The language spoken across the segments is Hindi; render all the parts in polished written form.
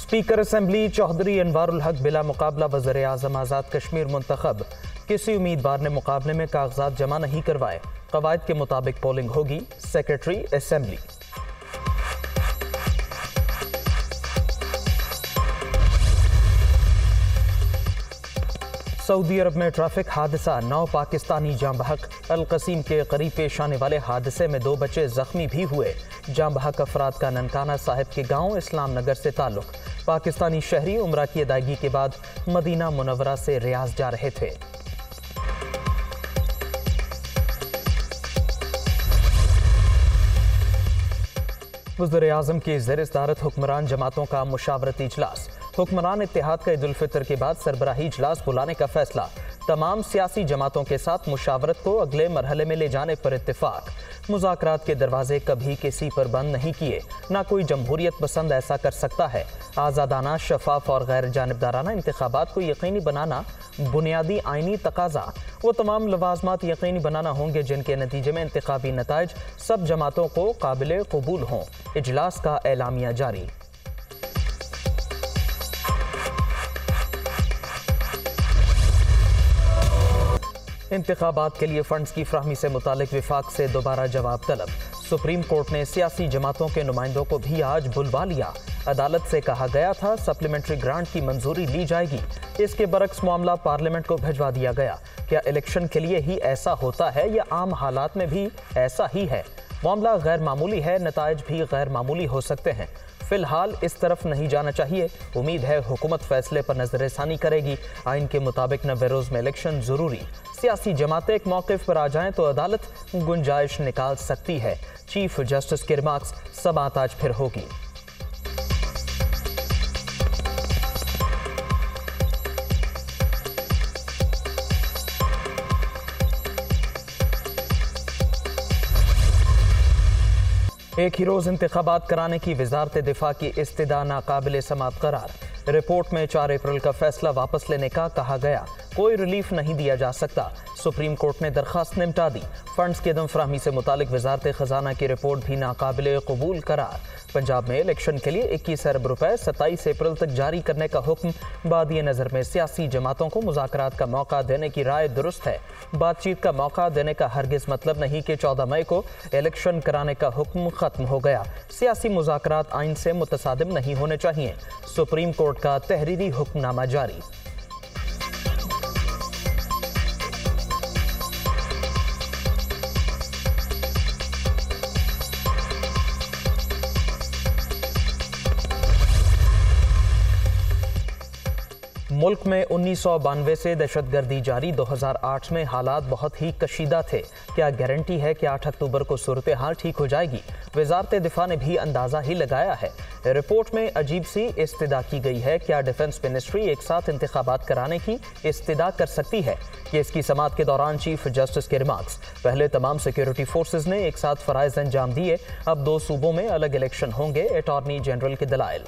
स्पीकर असेंबली चौधरी अनवारुल हक बिला मुकाबला वज़ीर आज़म आज़ाद कश्मीर मुंतखब। किसी उम्मीदवार ने मुकाबले में कागजात जमा नहीं करवाए। कवायद के मुताबिक पोलिंग होगी। Secretary assembly. सऊदी अरब में ट्रैफिक हादसा, 9 पाकिस्तानी जाँ बहक। अल कसीम के करीब पेश आने वाले हादसे में 2 बच्चे जख्मी भी हुए। जाँ बहक अफराद का ननकाना साहिब के गांव इस्लाम नगर से ताल्लुक। पाकिस्तानी शहरी उम्रा की अदायगी के बाद मदीना मुनव्वरा से रियाज जा रहे थे। वज़ीर आज़म की ज़ेर सदारत हुक्मरान जमातों का मुशावरती इजलास। हुक्मरान इत्तेहाद का ईद उल फितर के बाद सरबराही इजलास बुलाने का फैसला। तमाम सियासी जमातों के साथ मुशावरत को अगले मरहले में ले जाने पर इत्तेफाक। मुज़ाकरात के दरवाजे कभी किसी पर बंद नहीं किए, ना कोई जमहूरियत पसंद ऐसा कर सकता है। आज़ादाना, शफाफ और गैर जानिबदाराना इंतखाबात को यकीनी बनाना बुनियादी आइनी तकाजा। वो तमाम लवाजमात यकीनी बनाना होंगे जिनके नतीजे में इंतखाबी नताइज सब जमातों को काबिल कबूल हों। इजलास का एलामिया जारी। इंतखाबात के लिए फंड्स की फ्राहमी से मुतालिक विफाक से दोबारा जवाब तलब। सुप्रीम कोर्ट ने सियासी जमातों के नुमाइंदों को भी आज बुलवा लिया। अदालत से कहा गया था सप्लीमेंट्री ग्रांट की मंजूरी ली जाएगी। इसके बरक्स मामला पार्लियामेंट को भिजवा दिया गया। क्या इलेक्शन के लिए ही ऐसा होता है या आम हालात में भी ऐसा ही है? मामला गैर मामूली है, नताइज भी गैर मामूली हो सकते हैं। फिलहाल इस तरफ नहीं जाना चाहिए। उम्मीद है हुकूमत फैसले पर नजरसानी करेगी। आइन के मुताबिक 90 रोज में इलेक्शन जरूरी। सियासी जमातें एक मौक़िफ़ पर आ जाएं तो अदालत गुंजाइश निकाल सकती है। चीफ जस्टिस की रिमार्क्स समाअत आज फिर होगी। एक ही रोज इंतखाबात कराने की वजारत दिफा की इस्तिदा नाकाबिल समाअत करार। रिपोर्ट में 4 अप्रैल का फैसला वापस लेने का कहा गया। कोई रिलीफ नहीं दिया जा सकता। सुप्रीम कोर्ट ने दरखास्त निपटा दी। फंड्स की अदम फ्राहमी से मुतालिक वजारत खजाना की रिपोर्ट भी नाकाबिल कबूल करार। पंजाब में इलेक्शन के लिए 21 अरब रुपए 27 अप्रैल तक जारी करने का हुक्म। बादी नज़र में सियासी जमातों को मुज़ाकरात का मौका देने की राय दुरुस्त है। बातचीत का मौका देने का हरगिज मतलब नहीं कि 14 मई को इलेक्शन कराने का हुक्म खत्म हो गया। सियासी मुज़ाकरात आइन से मुतसादिम नहीं होने चाहिए। सुप्रीम कोर्ट का तहरीरी हुक्मनामा जारी। मुल्क में 1992 से दहशतगर्दी जारी। 2008 में हालात बहुत ही कशीदा थे। क्या गारंटी है कि 8 अक्टूबर को सूरत हाल ठीक हो जाएगी? वजारत दिफा ने भी अंदाज़ा ही लगाया है। रिपोर्ट में अजीब सी इस्तिदा की गई है। क्या डिफेंस मिनिस्ट्री एक साथ इंतखाबात कराने की इस्तिदा कर सकती है? केस की समाअत के दौरान चीफ जस्टिस के रिमार्क्स। पहले तमाम सिक्योरिटी फोर्सेज ने एक साथ फराइज अंजाम दिए, अब 2 सूबों में अलग इलेक्शन होंगे। अटॉर्नी जनरल के दलाइल।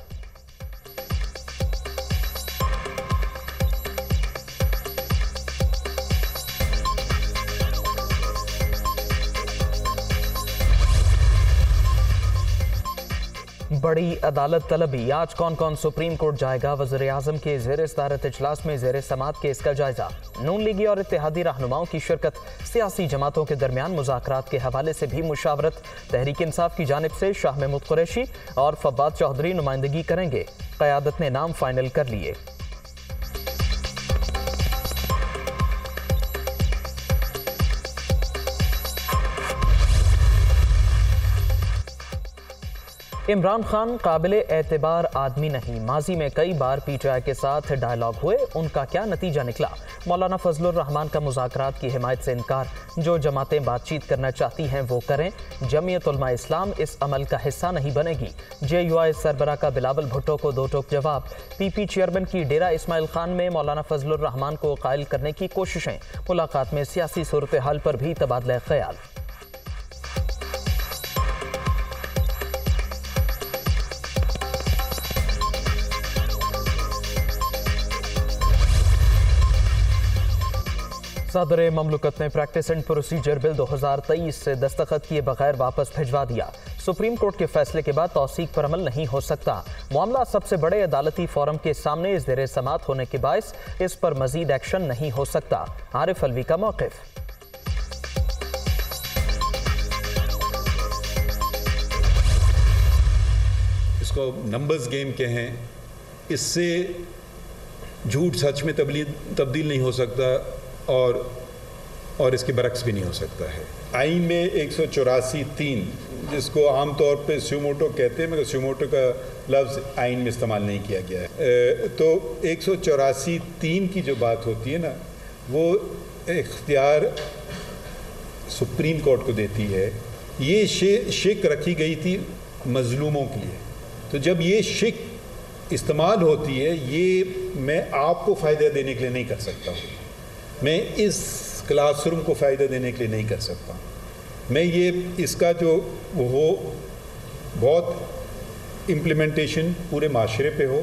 बड़ी अदालत तलबी। आज कौन कौन सुप्रीम कोर्ट जाएगा? वज़ीर आज़म के ज़ेर सदारत इजलास में ज़ेर समाअत केस का जायजा। नून लीगी और इत्तेहादी रहनुमाओं की शिरकत। सियासी जमातों के दरमियान मुज़ाकरात के हवाले से भी मुशावरत। तहरीक इंसाफ की जानिब से शाह महमूद कुरैशी और फवाद चौधरी नुमाइंदगी करेंगे। क़यादत ने नाम फाइनल कर लिए। इमरान खान काबिल एतबार आदमी नहीं। माजी में कई बार पीटीआई के साथ डायलॉग हुए, उनका क्या नतीजा निकला? मौलाना फजलुर रहमान का मुज़ाकरात की हिमायत से इनकार। जो जमातें बातचीत करना चाहती हैं वो करें। जमीयत उलमा इस्लाम इस अमल का हिस्सा नहीं बनेगी। JUI सरबराह का बिलावल भुट्टो को 2 टोक जवाब। PP चेयरमैन की डेरा इस्माइल खान में मौलाना फजलुर रहमान को कायल करने की कोशिशें। मुलाकात में सियासी सूरत हाल पर भी तबादला ख्याल। सदर ममलकत ने प्रैक्टिस एंड प्रोसीजर बिल 2023 से दस्तखत किए बगैर वापस भिजवा दिया। सुप्रीम कोर्ट के फैसले के बाद तौसीक पर अमल नहीं हो सकता। मामला सबसे बड़े अदालती फोरम के सामने ज़ेर समात होने के बायस इस पर मजीद एक्शन नहीं हो सकता। आरिफ अलवी का मौक़िफ़। इसको नंबर्स गेम के हैं, इससे झूठ सच में तब्दील नहीं हो सकता और इसके बरक्स भी नहीं हो सकता है। आइन में 184(3 जिसको आमतौर पे स्यूमोटो कहते हैं, मगर स्यूमोटो का लफ्ज़ आइन में इस्तेमाल नहीं किया गया है। तो 184(3 की जो बात होती है ना, वो इख्तियार सुप्रीम कोर्ट को देती है। ये शिक रखी गई थी मजलूमों के लिए। तो जब ये शिक इस्तेमाल होती है, ये मैं आपको फ़ायदा देने के लिए नहीं कर सकता हूँ, मैं इस क्लासरूम को फ़ायदा देने के लिए नहीं कर सकता। मैं ये इसका जो हो बहुत इम्प्लीमेंटेशन पूरे माशरे पे हो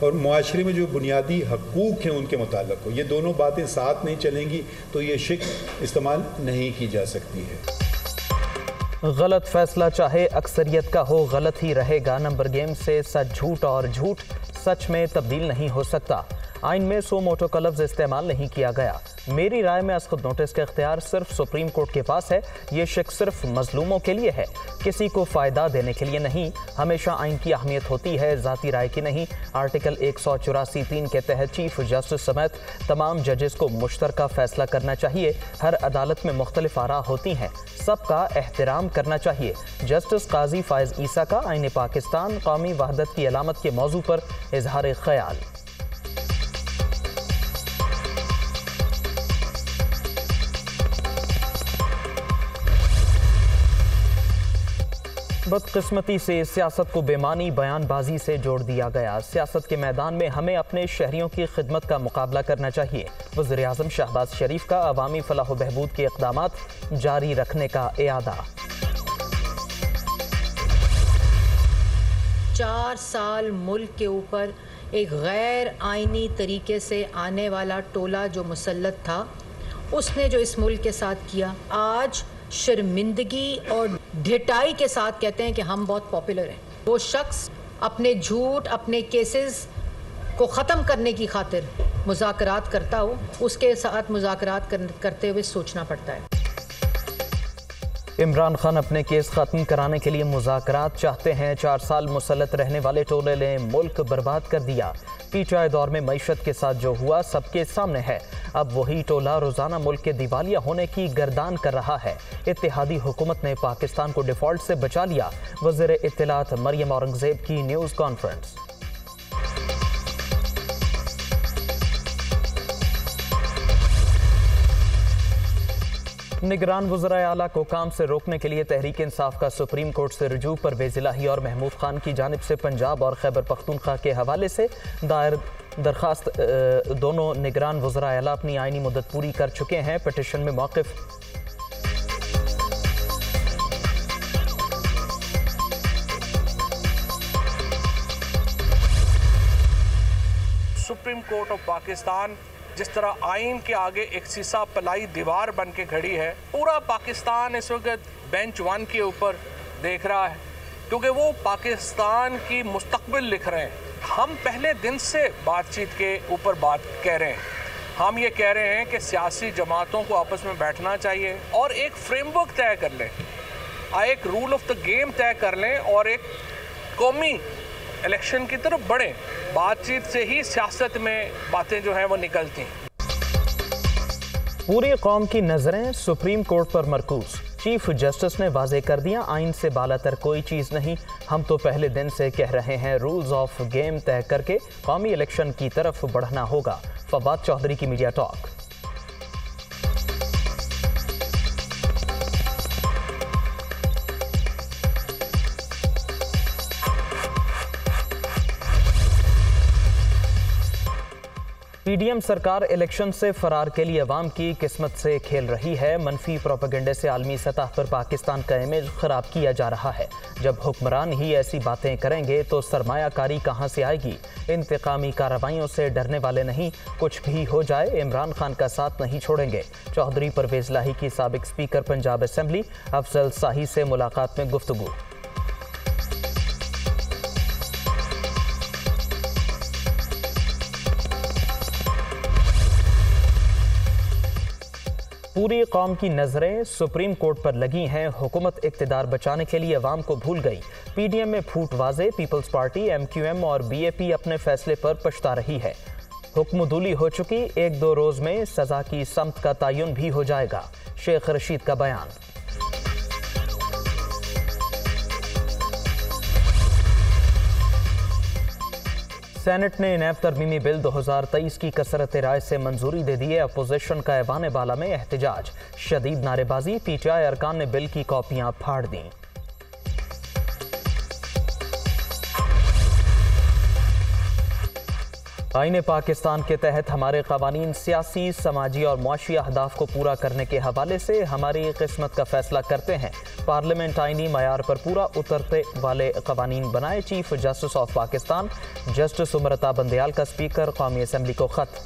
और माशरे में जो बुनियादी हकूक़ हैं उनके मुताल्लिक़ हो। ये दोनों बातें साथ नहीं चलेंगी तो ये शिक इस्तेमाल नहीं की जा सकती है। गलत फैसला चाहे अक्सरियत का हो, गलत ही रहेगा। नंबर गेम से सच झूठ और झूठ सच में तब्दील नहीं हो सकता। आइन में सो मोटो का लफ्ज़ इस्तेमाल नहीं किया गया। मेरी राय में अस्खुद नोटिस का इख्तियार सिर्फ सुप्रीम कोर्ट के पास है। ये शिक सिर्फ मजलूमों के लिए है, किसी को फ़ायदा देने के लिए नहीं। हमेशा आइन की अहमियत होती है, ज़ाती राय की नहीं। आर्टिकल 184(3 के तहत चीफ जस्टिस समेत तमाम जजेस को मुश्तरका फ़ैसला करना चाहिए। हर अदालत में मुख्तलिफ आरा होती हैं, सबका एहतराम करना चाहिए। जस्टिस काजी फ़ायज़ ईसा का आइन पाकिस्तान कौमी वहदत की अलामत के मौजू पर इजहार ख्याल। बदकिस्मती से सियासत को बेमानी बयानबाजी से जोड़ दिया गया। सियासत के मैदान में हमें अपने शहरियों की खिदमत का मुकाबला करना चाहिए। वज़ीर आज़म शहबाज शरीफ का अवामी फलाह व बहबूद के इक़दामात जारी रखने का इरादा। 4 साल मुल्क के ऊपर एक गैर आइनी तरीके से आने वाला टोला जो मुसल्लत था, उसने जो इस मुल्क के साथ किया, आज शर्मिंदगी और ढिठाई के साथ कहते हैं कि हम बहुत पॉपुलर हैं। वो शख्स अपने झूठ, अपने केसेस को ख़त्म करने की खातिर मुज़ाकरात करता हो, उसके साथ मुज़ाकरात करते हुए सोचना पड़ता है। इमरान खान अपने केस ख़त्म कराने के लिए मुज़ाकरात चाहते हैं। 4 साल मुसल्लत रहने वाले टोले ने मुल्क बर्बाद कर दिया। पीछे दौर में मईशत के साथ जो हुआ सबके सामने है। अब वही टोला रोज़ाना मुल्क के दिवालिया होने की गर्दान कर रहा है। इत्तेहादी हुकूमत ने पाकिस्तान को डिफ़ॉल्ट से बचा लिया। वज़ीर इत्तलात मरियम औरंगज़ेब की न्यूज़ कॉन्फ्रेंस। निगरान वज़राए आला को काम से रोकने के लिए तहरीक इंसाफ का सुप्रीम कोर्ट से रुजू। परवेज़ इलाही और महमूद खान की जानिब से पंजाब और खैबर पख्तूनख्वा के हवाले से दायर दरखास्त। दोनों निगरान वज़राए आला अपनी आइनी मुद्दत पूरी कर चुके हैं। पिटिशन में मौक़िफ़ सुप्रीम कोर्ट ऑफ पाकिस्तान जिस तरह आइन के आगे एक सीसा पलाई दीवार बन के खड़ी है, पूरा पाकिस्तान इस वक्त बेंच 1 के ऊपर देख रहा है, क्योंकि वो पाकिस्तान की मुस्तकबिल लिख रहे हैं। हम पहले दिन से बातचीत के ऊपर बात कह रहे हैं। हम ये कह रहे हैं कि सियासी जमातों को आपस में बैठना चाहिए और एक फ्रेमवर्क तय कर लें, एक रूल ऑफ द गेम तय कर लें और एक कौमी इलेक्शन की तरफ बढ़ें। बातचीत से ही सियासत में बातें जो हैं वो निकलती हैं। पूरी कौम की नज़रें सुप्रीम कोर्ट पर मरकूज। चीफ जस्टिस ने वाज़े कर दिया, आइन से बालातर कोई चीज़ नहीं। हम तो पहले दिन से कह रहे हैं, रूल्स ऑफ गेम तय करके कौमी इलेक्शन की तरफ बढ़ना होगा। फवाद चौधरी की मीडिया टॉक। पीडीएम सरकार इलेक्शन से फरार के लिए अवाम की किस्मत से खेल रही है। मनफी प्रोपेगेंडे से आलमी सतह पर पाकिस्तान का इमेज खराब किया जा रहा है। जब हुक्मरान ही ऐसी बातें करेंगे तो सरमायाकारी कहां से आएगी। इंतकामी कार्रवाइयों से डरने वाले नहीं, कुछ भी हो जाए इमरान खान का साथ नहीं छोड़ेंगे। चौधरी परवेज लाही की साबिक स्पीकर पंजाब असेंबली अफजल साही से मुलाकात में गुफ्तगू। पूरी कौम की नजरें सुप्रीम कोर्ट पर लगी हैं। हुकूमत इक्तिदार बचाने के लिए अवाम को भूल गई। पीडीएम में फूट वाजे, पीपल्स पार्टी, एमक्यूएम और बीएपी अपने फैसले पर पछता रही है। हुक्मदूली हो चुकी, 1-2 रोज में सजा की समत का तयन भी हो जाएगा। शेख रशीद का बयान। सेनेट ने नैब तरमीमी बिल 2023 की कसरत राय से मंजूरी दे दी है। अपोजिशन का ऐवान बाला में एहतजाज, शदीद नारेबाजी, पीटीआई अरकान ने बिल की कॉपियां फाड़ दी। आईने पाकिस्तान के तहत हमारे कवानीन सियासी, समाजी और मुआशी अहदाफ को पूरा करने के हवाले से हमारी किस्मत का फैसला करते हैं। पार्लियामेंट आईनी मयार पर पूरा उतरते वाले कवानीन बनाए। Chief justice of Pakistan justice Umar Ata Bandial का स्पीकर कौमी असेंबली को खत।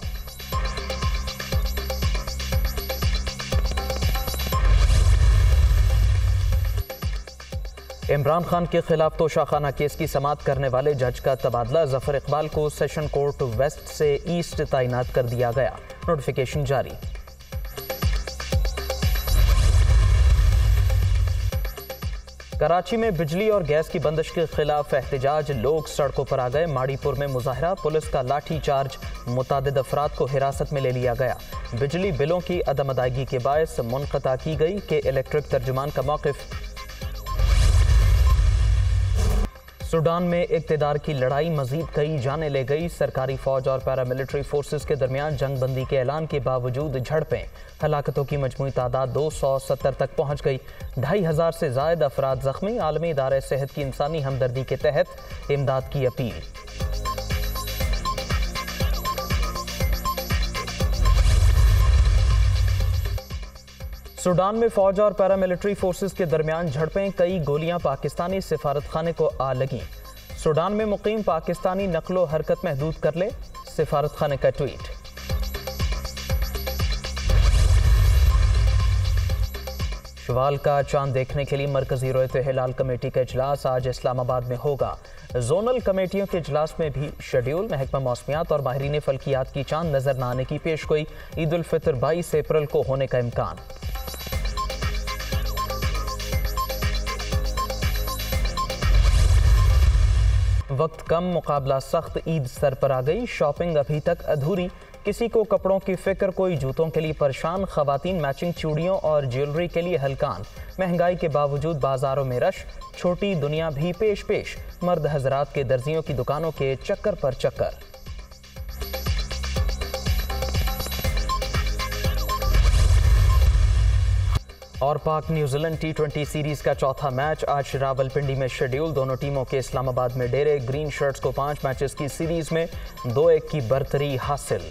इमरान खान के खिलाफ तोशाखाना केस की समाअत करने वाले जज का तबादला, जफर इकबाल को सेशन कोर्ट वेस्ट से ईस्ट तैनात कर दिया गया। नोटिफिकेशन जारी। कराची में बिजली और गैस की बंदिश के खिलाफ एहतजाज, लोग सड़कों पर आ गए। माड़ीपुर में मुजाहरा, पुलिस का लाठी चार्ज, मुतादिद अफराद को हिरासत में ले लिया गया। बिजली बिलों की अदम अदायगी के बायस मुनक़ता की गई कि इलेक्ट्रिक तर्जुमान का मौक़िफ़। सूडान में इक़्तिदार की लड़ाई मजीद कई जाने ले गई। सरकारी फौज और पैरामिलिट्री फोर्सेस के दरमियान जंग बंदी के ऐलान के बावजूद झड़पें, हलाकतों की मजमूई तादाद 270 तक पहुंच गई। 2500 से ज़ायद अफराद जख्मी। आलमी इदारे सेहत की इंसानी हमदर्दी के तहत इमदाद की अपील। सूडान में फौज और पैरामिलिट्री फोर्सेस के दरमियान झड़पें, कई गोलियां पाकिस्तानी सिफारत खाने को आ लगी। सूडान में मुकीम पाकिस्तानी नकलो हरकत महदूद कर ले, सिफारत खाने का ट्वीट। शवाल का चांद देखने के लिए मरकजी रोयत हिलाल कमेटी का इजलास आज इस्लामाबाद में होगा। जोनल कमेटियों के इजलास में भी शेड्यूल। महकमा मौसमियात और माहिरीन फल्कियात की चांद नजर न आने की पेशगोई। ईद उल फितर 22 अप्रैल को होने का इम्कान। वक्त कम, मुकाबला सख्त, ईद सर पर आ गई। शॉपिंग अभी तक अधूरी, किसी को कपड़ों की फिक्र, कोई जूतों के लिए परेशान। खवातीन मैचिंग चूड़ियों और ज्वेलरी के लिए हलकान। महंगाई के बावजूद बाजारों में रश, छोटी दुनिया भी पेश पेश। मर्द हजरात के दर्जियों की दुकानों के चक्कर पर चक्कर। और पाक न्यूजीलैंड T20 सीरीज का चौथा मैच आज रावलपिंडी में शेड्यूल। दोनों टीमों के इस्लामाबाद में डेरे। ग्रीन शर्ट्स को 5 मैचेस की सीरीज में 2-1 की बरतरी हासिल।